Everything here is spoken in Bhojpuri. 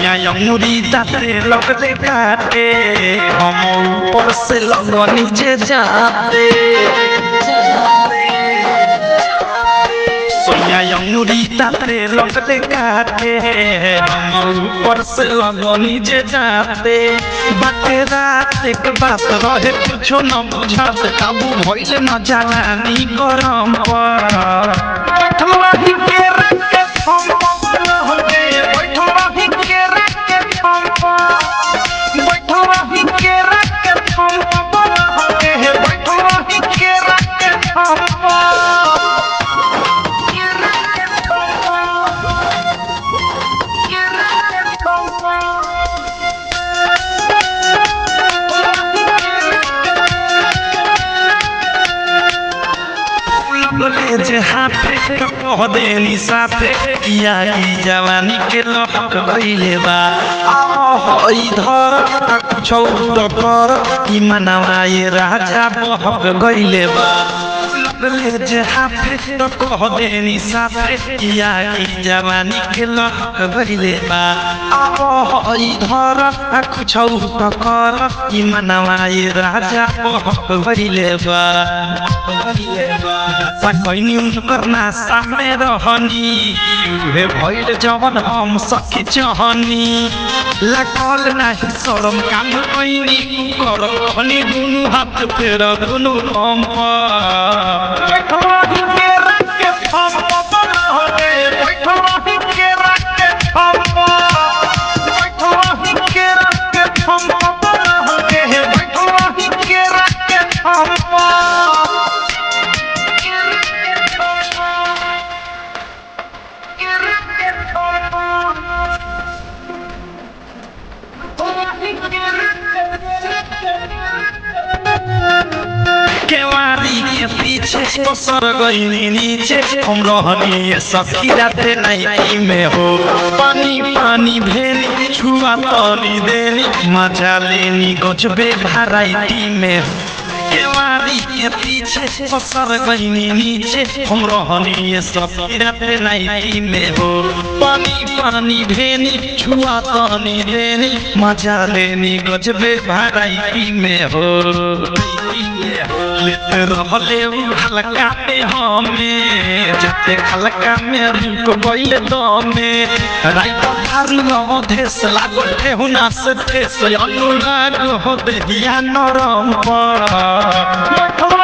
सोया अंगूरी दाते लगले काटे हम ऊपर से लगो नीचे जाते सोया अंगूरी दाते लगले काटे हम ऊपर से लगो नीचे जाते बाते रात एक बात रहे कुछ न बुझाते काबू भइले न जानी गरम पर जे हाथे कह देली साथे किया की जवानी के लहक गइले बा इधर कुछौ तो कर ई मनवा ये राजा बहक गइले बा जे हाथे कह देली साथे किया की जवानी के लहक गइले बा इधर कुछौ तो कर ई मनवा ये राजा बहक गइले बा सकैनी उनकर सामने रहनी उहे भइल जवन हम सखी चाहनी लागल नाही शरम काम कैनी कर कहनी दुनु हाथ फेर दुनु हम केवारी के पीछे तो सर गई नीचे हम रहनी सखी राते नहीं में हो पानी पानी भेली छुआ तनी देली मजा लेनी गजबे भराइटी में हो केवारी के पीछे तो सर गई नीचे हम रहनी सखी राते नहीं में हो पानी पानी भेली छुआ तनी देली मजा लेनी गजबे भराइटी में हो लेते रहले हल्का पे हमें जते हल्का में रुक गइले दमे रात थारु देश लागले हुना से देश अनुराग हो दिया नरम पर